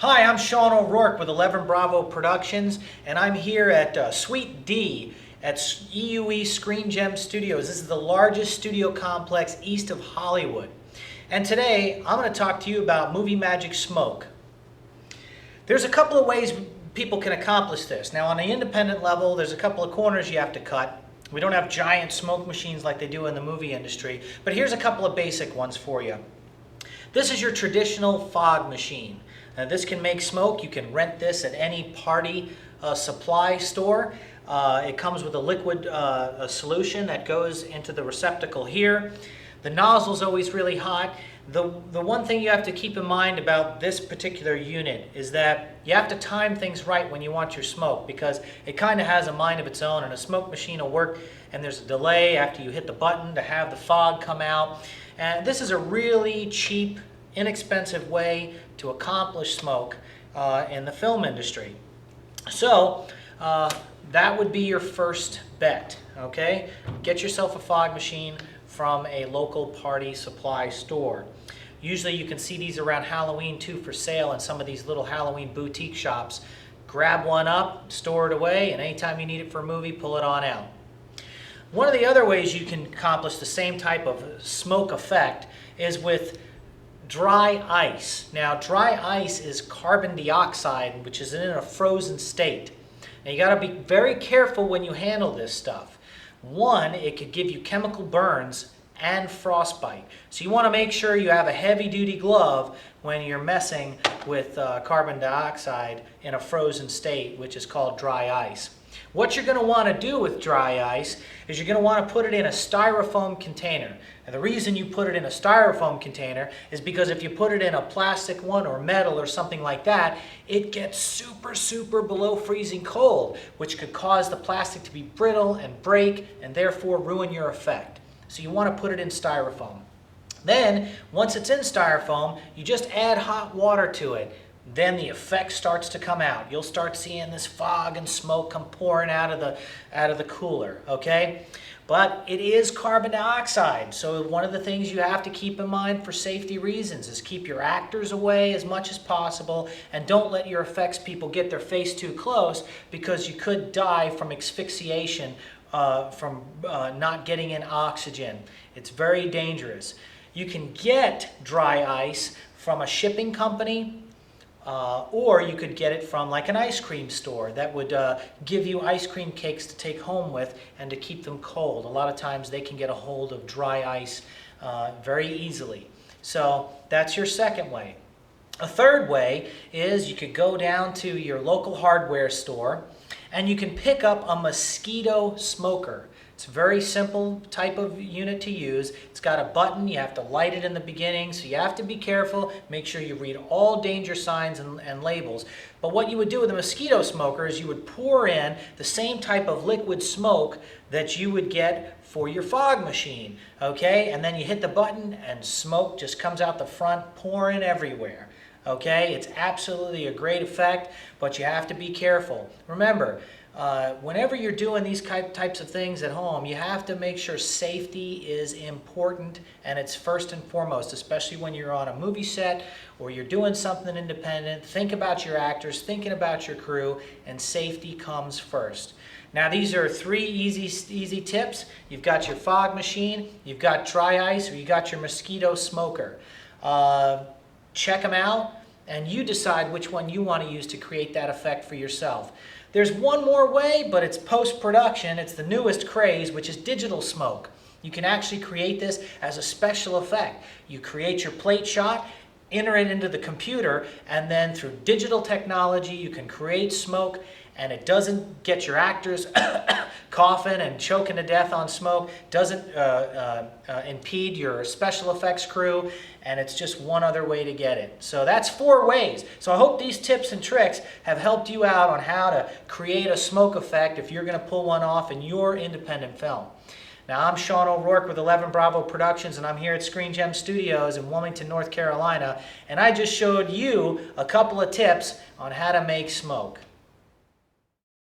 Hi, I'm Shaun O'Rourke with 11 Bravo Productions, and I'm here at Suite D at EUE Screen Gem Studios. This is the largest studio complex east of Hollywood. And today, I'm going to talk to you about movie magic smoke. There's a couple of ways people can accomplish this. Now, on the independent level, there's a couple of corners you have to cut. We don't have giant smoke machines like they do in the movie industry, but here's a couple of basic ones for you. This is your traditional fog machine. This can make smoke. You can rent this at any party supply store. It comes with a liquid solution that goes into the receptacle here. The nozzle is always really hot. The one thing you have to keep in mind about this particular unit is that you have to time things right when you want your smoke, because it kind of has a mind of its own, and a smoke machine will work and there's a delay after you hit the button to have the fog come out. And this is a really cheap, inexpensive way to accomplish smoke in the film industry. So that would be your first bet, okay? Get yourself a fog machine from a local party supply store. Usually you can see these around Halloween too for sale in some of these little Halloween boutique shops. Grab one up, store it away, and anytime you need it for a movie, pull it on out. One of the other ways you can accomplish the same type of smoke effect is with dry ice. Now, dry ice is carbon dioxide, which is in a frozen state. Now, you got to be very careful when you handle this stuff. One, it could give you chemical burns and frostbite. So you want to make sure you have a heavy-duty glove when you're messing with carbon dioxide in a frozen state, which is called dry ice. What you're going to want to do with dry ice is you're going to want to put it in a styrofoam container. And the reason you put it in a styrofoam container is because if you put it in a plastic one or metal or something like that, it gets super below freezing cold, which could cause the plastic to be brittle and break and therefore ruin your effect. So you want to put it in styrofoam. Then, once it's in styrofoam, you just add hot water to it. Then the effect starts to come out. You'll start seeing this fog and smoke come pouring out of the cooler, okay? But it is carbon dioxide, so one of the things you have to keep in mind for safety reasons is keep your actors away as much as possible, and don't let your effects people get their face too close, because you could die from asphyxiation from not getting in oxygen. It's very dangerous. You can get dry ice from a shipping company, or you could get it from like an ice cream store that would give you ice cream cakes to take home with and to keep them cold. A lot of times they can get a hold of dry ice very easily. So that's your second way. A third way is you could go down to your local hardware store and you can pick up a Mosquito smoker. It's a very simple type of unit to use. It's got a button. You have to light it in the beginning, so you have to be careful. Make sure you read all danger signs and labels. But what you would do with a Mosquito smoker is you would pour in the same type of liquid smoke that you would get for your fog machine, okay? And then you hit the button and smoke just comes out the front, pouring everywhere. Okay, it's absolutely a great effect, but you have to be careful. Remember, whenever you're doing these types of things at home, you have to make sure safety is important, and it's first and foremost, especially when you're on a movie set or you're doing something independent. Think about your actors, thinking about your crew, and safety comes first. Now, these are three easy tips. You've got your fog machine, you've got dry ice, or you got your Mosquito smoker. Check them out, and you decide which one you want to use to create that effect for yourself. There's one more way, but it's post-production. It's the newest craze, which is digital smoke. You can actually create this as a special effect. You create your plate shot, enter it into the computer, and then through digital technology, you can create smoke, and it doesn't get your actors coughing and choking to death on smoke, doesn't impede your special effects crew, and it's just one other way to get it. So that's 4 ways. So I hope these tips and tricks have helped you out on how to create a smoke effect if you're going to pull one off in your independent film. Now, I'm Shaun O'Rourke with 11 Bravo Productions, and I'm here at Screen Gem Studios in Wilmington, North Carolina, and I just showed you a couple of tips on how to make smoke.